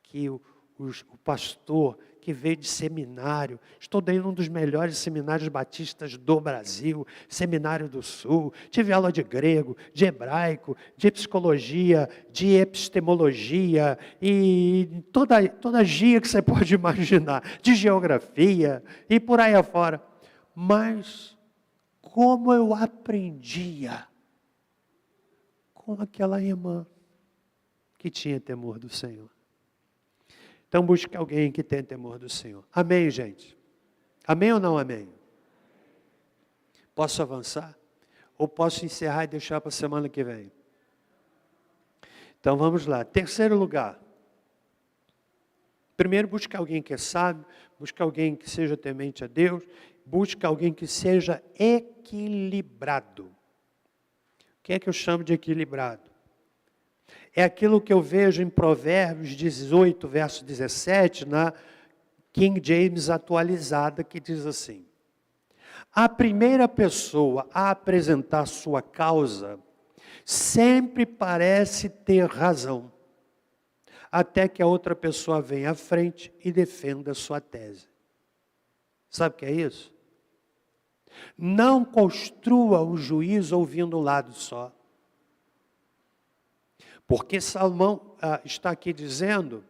Que o pastor que veio de seminário, estudei num dos melhores seminários batistas do Brasil, Seminário do Sul, tive aula de grego, de hebraico, de psicologia, de epistemologia, e toda gia que você pode imaginar, de geografia, e por aí afora. Mas, como eu aprendia com aquela irmã que tinha temor do Senhor. Então busque alguém que tenha temor do Senhor. Amém, gente? Amém ou não amém? Posso avançar? Ou posso encerrar e deixar para a semana que vem? Então vamos lá. Terceiro lugar. Primeiro, busque alguém que é sábio, busque alguém que seja temente a Deus, busque alguém que seja equilibrado. O que é que eu chamo de equilibrado? É aquilo que eu vejo em Provérbios 18, verso 17, na King James atualizada, que diz assim: a primeira pessoa a apresentar sua causa sempre parece ter razão, até que a outra pessoa venha à frente e defenda sua tese. Sabe o que é isso? Não construa o juízo ouvindo um lado só. Porque Salomão está aqui dizendo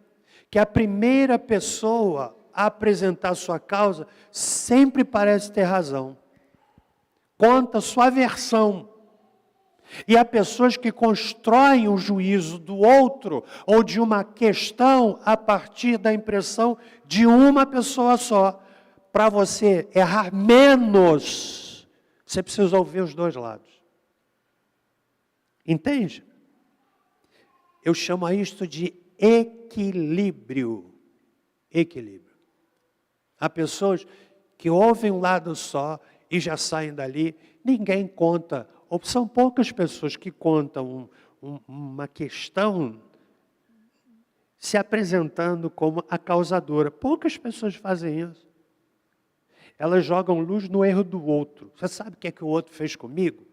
que a primeira pessoa a apresentar sua causa sempre parece ter razão. Conta a sua versão. E há pessoas que constroem o juízo do outro ou de uma questão a partir da impressão de uma pessoa só. Para você errar menos, você precisa ouvir os dois lados. Entende? Eu chamo isto de equilíbrio. Equilíbrio. Há pessoas que ouvem um lado só e já saem dali. Ninguém conta, ou são poucas pessoas que contam uma questão se apresentando como a causadora. Poucas pessoas fazem isso. Elas jogam luz no erro do outro. Você sabe o que é que o outro fez comigo?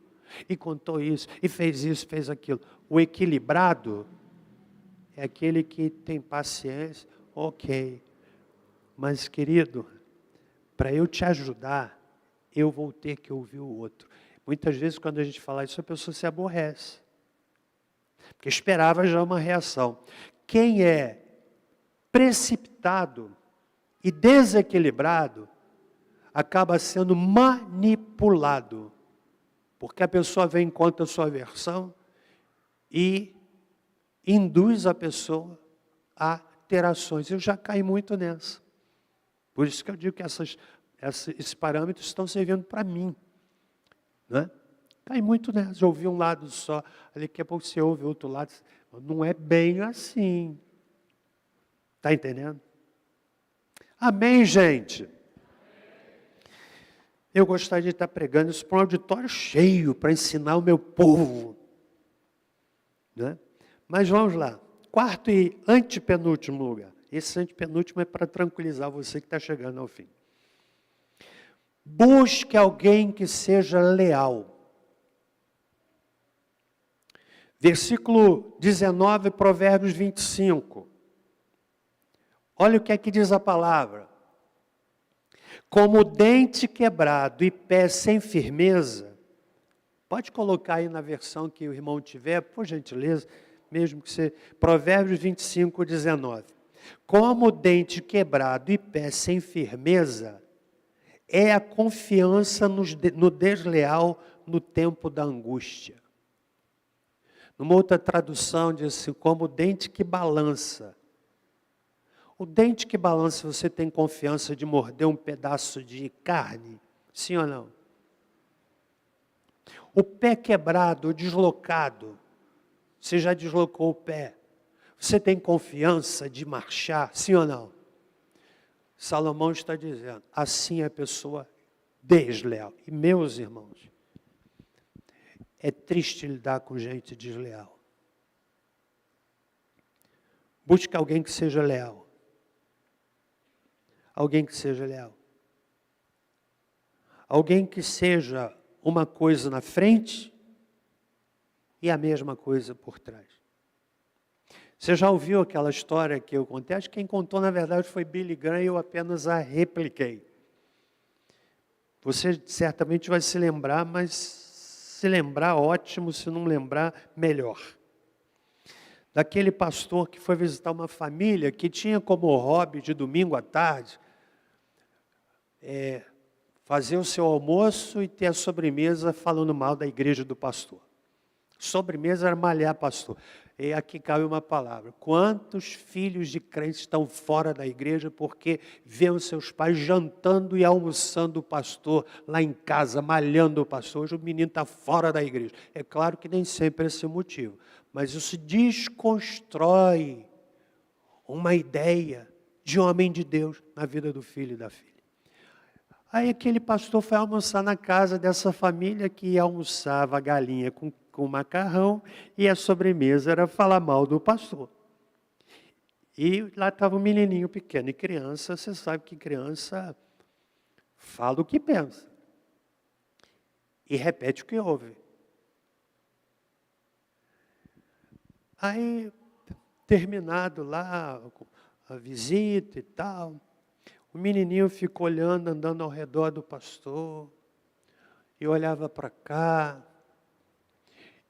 e contou isso, e fez aquilo. O equilibrado é aquele que tem paciência, ok. Mas, querido, para eu te ajudar, eu vou ter que ouvir o outro. Muitas vezes, quando a gente fala isso, a pessoa se aborrece. Porque esperava já uma reação. Quem é precipitado e desequilibrado, acaba sendo manipulado. Porque a pessoa vem contra a sua versão e induz a pessoa a ter ações. Eu já caí muito nessa. Por isso que eu digo que esses parâmetros estão servindo para mim. Né? Cai muito nessa. Eu ouvi um lado só, ali daqui a pouco você ouve o outro lado. Não é bem assim. Está entendendo? Amém, gente? Eu gostaria de estar pregando isso para um auditório cheio, para ensinar o meu povo. Né? Mas vamos lá. Quarto e antepenúltimo lugar. Esse antepenúltimo é para tranquilizar você que está chegando ao fim. Busque alguém que seja leal. Versículo 19, Provérbios 25. Olha o que é que diz a palavra. Como dente quebrado e pé sem firmeza, pode colocar aí na versão que o irmão tiver, por gentileza, mesmo que você... Provérbios 25, 19. Como dente quebrado e pé sem firmeza, é a confiança no desleal no tempo da angústia. Numa outra tradução diz assim, como dente que balança. O dente que balança, você tem confiança de morder um pedaço de carne? Sim ou não? O pé quebrado, deslocado, você já deslocou o pé. Você tem confiança de marchar? Sim ou não? Salomão está dizendo, assim é a pessoa desleal. E meus irmãos, é triste lidar com gente desleal. Busque alguém que seja leal. Alguém que seja leal. Alguém que seja uma coisa na frente e a mesma coisa por trás. Você já ouviu aquela história que eu contei? Acho que quem contou, na verdade, foi Billy Graham e eu apenas a repliquei. Você certamente vai se lembrar, mas se lembrar, ótimo, se não lembrar, melhor. Daquele pastor que foi visitar uma família que tinha como hobby de domingo à tarde fazer o seu almoço e ter a sobremesa falando mal da igreja do pastor. Sobremesa era malhar pastor. E aqui cabe uma palavra. Quantos filhos de crentes estão fora da igreja porque vêem os seus pais jantando e almoçando o pastor lá em casa, malhando o pastor? Hoje o menino está fora da igreja. É claro que nem sempre é esse o motivo. Mas isso desconstrói uma ideia de homem de Deus na vida do filho e da filha. Aí aquele pastor foi almoçar na casa dessa família que almoçava galinha com macarrão e a sobremesa era falar mal do pastor. E lá estava um menininho pequeno. E criança, você sabe que criança fala o que pensa. E repete o que ouve. Aí, terminado lá a visita e tal, o menininho ficou olhando, andando ao redor do pastor, e olhava para cá,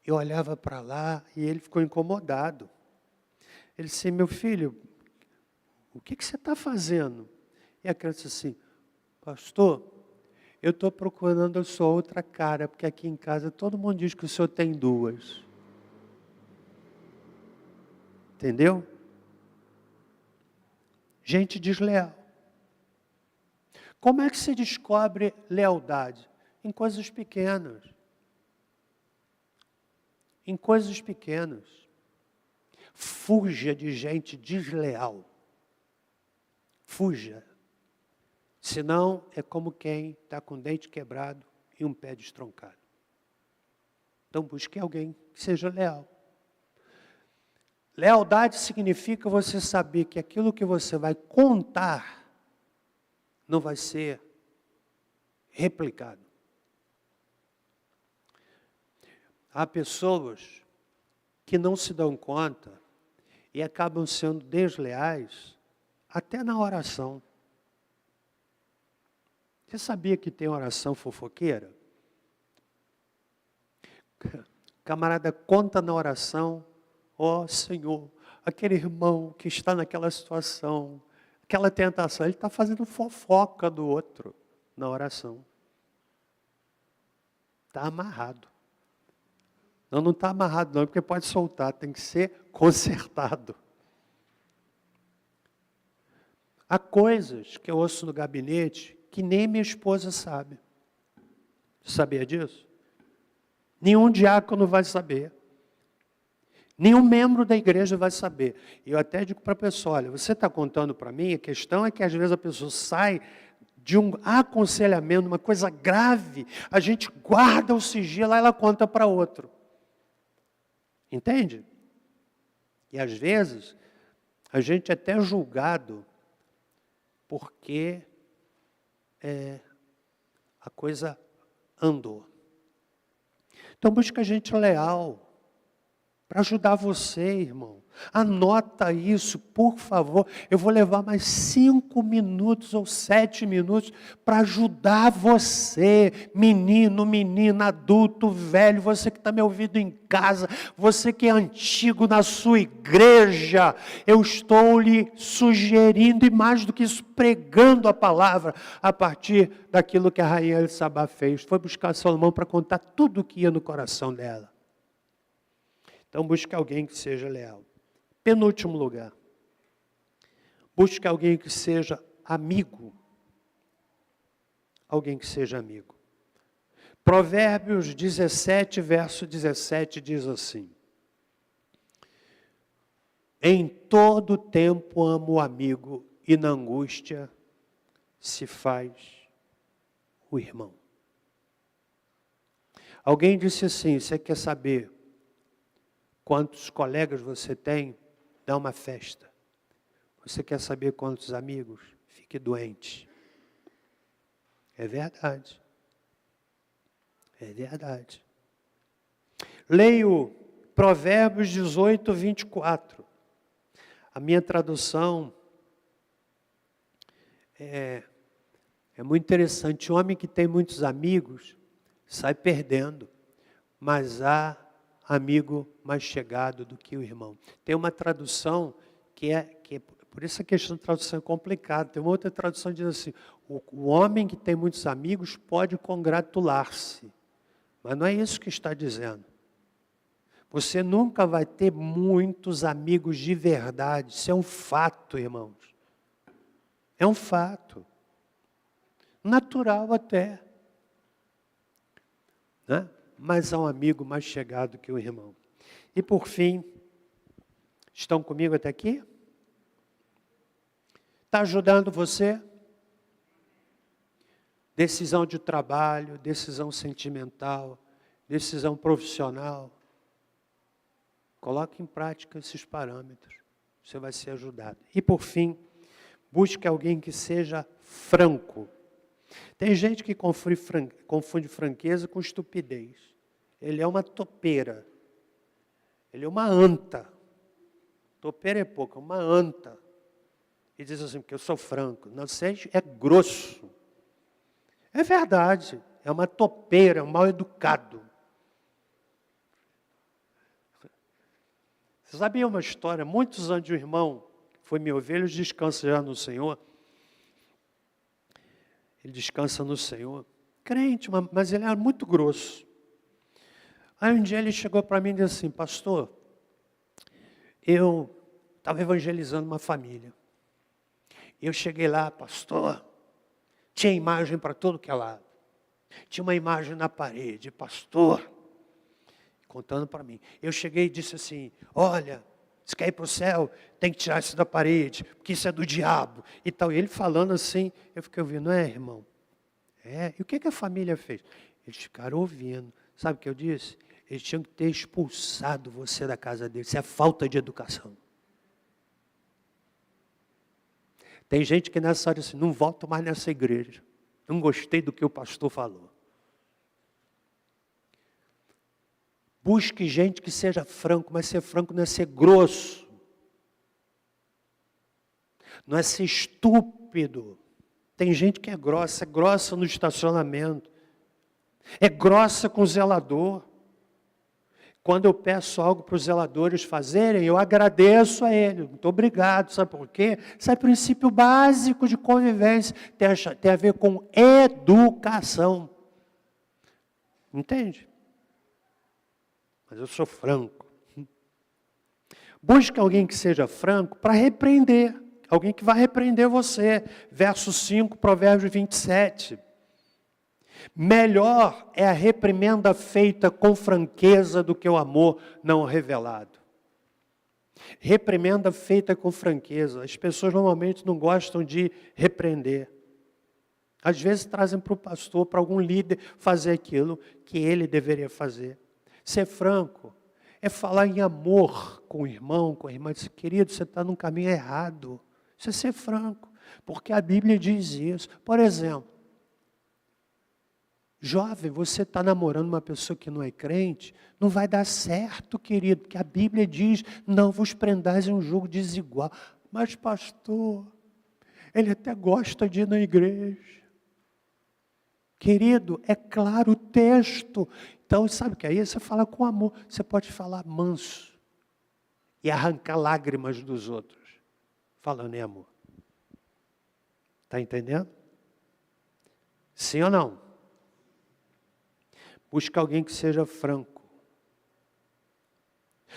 e olhava para lá, e ele ficou incomodado. Ele disse, meu filho, o que você está fazendo? E a criança disse assim, pastor, eu estou procurando a sua outra cara, porque aqui em casa todo mundo diz que o senhor tem duas. Entendeu? Gente desleal. Como é que se descobre lealdade? Em coisas pequenas. Em coisas pequenas. Fuja de gente desleal. Fuja. Senão é como quem está com o dente quebrado e um pé destroncado. Então busque alguém que seja leal. Lealdade significa você saber que aquilo que você vai contar não vai ser replicado. Há pessoas que não se dão conta e acabam sendo desleais até na oração. Você sabia que tem oração fofoqueira? O camarada conta na oração: ó Senhor, aquele irmão que está naquela situação, aquela tentação, ele está fazendo fofoca do outro na oração. Está amarrado. Não está amarrado não, porque pode soltar, tem que ser consertado. Há coisas que eu ouço no gabinete que nem minha esposa sabe. Você sabia disso? Nenhum diácono vai saber. Nenhum membro da igreja vai saber. E eu até digo para a pessoa: olha, você está contando para mim, a questão é que às vezes a pessoa sai de um aconselhamento, uma coisa grave, a gente guarda o sigilo, aí ela conta para outro. Entende? E às vezes, a gente é até julgado porque a coisa andou. Então busca gente leal para ajudar você, irmão. Anota isso, por favor. Eu vou levar mais 5 minutos ou 7 minutos para ajudar você, menino, menina, adulto, velho, você que está me ouvindo em casa, você que é antigo na sua igreja. Eu estou lhe sugerindo, e mais do que isso, pregando a palavra a partir daquilo que a rainha Elissabá fez. Foi buscar Salomão para contar tudo o que ia no coração dela. Então busque alguém que seja leal. Penúltimo lugar. Busque alguém que seja amigo. Alguém que seja amigo. Provérbios 17, verso 17 diz assim: em todo tempo amo o amigo, e na angústia se faz o irmão. Alguém disse assim: você quer saber quantos colegas você tem? Dá uma festa. Você quer saber quantos amigos? Fique doente. É verdade. É verdade. Leio Provérbios 18, 24. A minha tradução é muito interessante. O homem que tem muitos amigos sai perdendo, mas há amigo mais chegado do que o irmão. Tem uma tradução que é por isso a questão de tradução é complicada. Tem uma outra tradução que diz assim: o homem que tem muitos amigos pode congratular-se. Mas não é isso que está dizendo. Você nunca vai ter muitos amigos de verdade. Isso é um fato, irmãos. É um fato. Natural até. Né? Mas há um amigo mais chegado que o irmão. E por fim, estão comigo até aqui? Está ajudando você? Decisão de trabalho, decisão sentimental, decisão profissional. Coloque em prática esses parâmetros. Você vai ser ajudado. E por fim, busque alguém que seja franco. Tem gente que confunde franqueza com estupidez. Ele é uma topeira. Ele é uma anta. Topeira é pouco, é uma anta. E diz assim: porque eu sou franco. Não, você é grosso. É verdade. É uma topeira, é um mal educado. Você sabia uma história? Muitos anos de um irmão foi meu ovelha, ele descansa já no Senhor. Ele descansa no Senhor. Crente, mas ele era muito grosso. Aí um dia ele chegou para mim e disse assim: pastor, eu estava evangelizando uma família. Eu cheguei lá, pastor, tinha imagem para todo que é lado. Tinha uma imagem na parede, pastor, contando para mim. Eu cheguei e disse assim: olha, se quer ir para o céu, tem que tirar isso da parede, porque isso é do diabo. E tal. E ele falando assim, eu fiquei ouvindo: não é, irmão? É. E o que a família fez? Eles ficaram ouvindo. Sabe o que eu disse? Eles tinham que ter expulsado você da casa deles. Isso é falta de educação. Tem gente que nessa hora diz assim: não volto mais nessa igreja. Não gostei do que o pastor falou. Busque gente que seja franco, mas ser franco não é ser grosso. Não é ser estúpido. Tem gente que é grossa no estacionamento. É grossa com o zelador. Quando eu peço algo para os zeladores fazerem, eu agradeço a ele. Muito obrigado. Sabe por quê? Isso é princípio básico de convivência. Tem a ver com educação. Entende? Mas eu sou franco. Busque alguém que seja franco para repreender. Alguém que vai repreender você. Verso 5, Provérbios 27. Melhor é a reprimenda feita com franqueza do que o amor não revelado. Reprimenda feita com franqueza. As pessoas normalmente não gostam de repreender. Às vezes trazem para o pastor, para algum líder, fazer aquilo que ele deveria fazer. Ser franco é falar em amor com o irmão, com a irmã. Dizer, querido, você está num caminho errado. Isso é ser franco, porque a Bíblia diz isso. Por exemplo, jovem, você está namorando uma pessoa que não é crente, não vai dar certo, querido, porque a Bíblia diz, não vos prendais em um jugo desigual. Mas pastor, ele até gosta de ir na igreja. Querido, é claro o texto. Então, sabe o que é isso? Você fala com amor, você pode falar manso e arrancar lágrimas dos outros, falando em amor. Está entendendo? Sim ou não? Busca alguém que seja franco.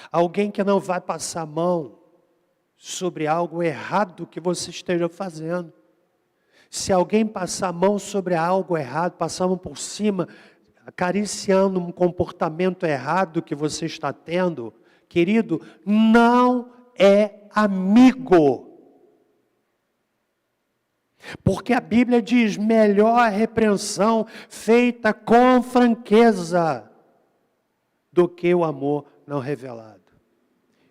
Alguém que não vai passar a mão sobre algo errado que você esteja fazendo. Se alguém passar a mão sobre algo errado, passar a mão por cima, acariciando um comportamento errado que você está tendo, querido, não é amigo. Porque a Bíblia diz, melhor a repreensão feita com franqueza do que o amor não revelado.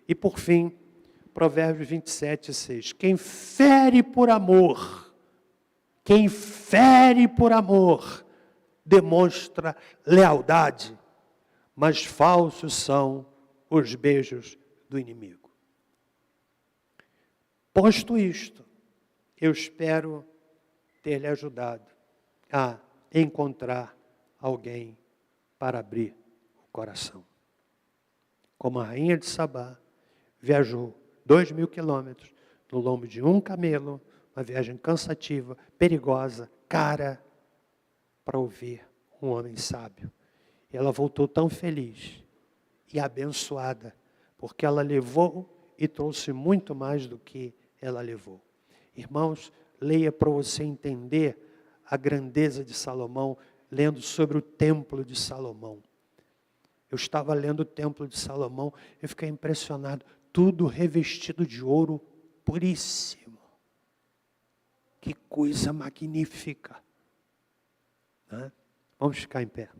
E por fim, Provérbios 27, 6. Quem fere por amor, demonstra lealdade, mas falsos são os beijos do inimigo. Posto isto, eu espero ter lhe ajudado a encontrar alguém para abrir o coração. Como a rainha de Sabá viajou 2.000 quilômetros no lombo de um camelo, uma viagem cansativa, perigosa, cara, para ouvir um homem sábio. E ela voltou tão feliz e abençoada, porque ela levou e trouxe muito mais do que ela levou. Irmãos, leia para você entender a grandeza de Salomão, lendo sobre o templo de Salomão. Eu estava lendo o templo de Salomão, eu fiquei impressionado, tudo revestido de ouro puríssimo. Que coisa magnífica. Né? Vamos ficar em pé.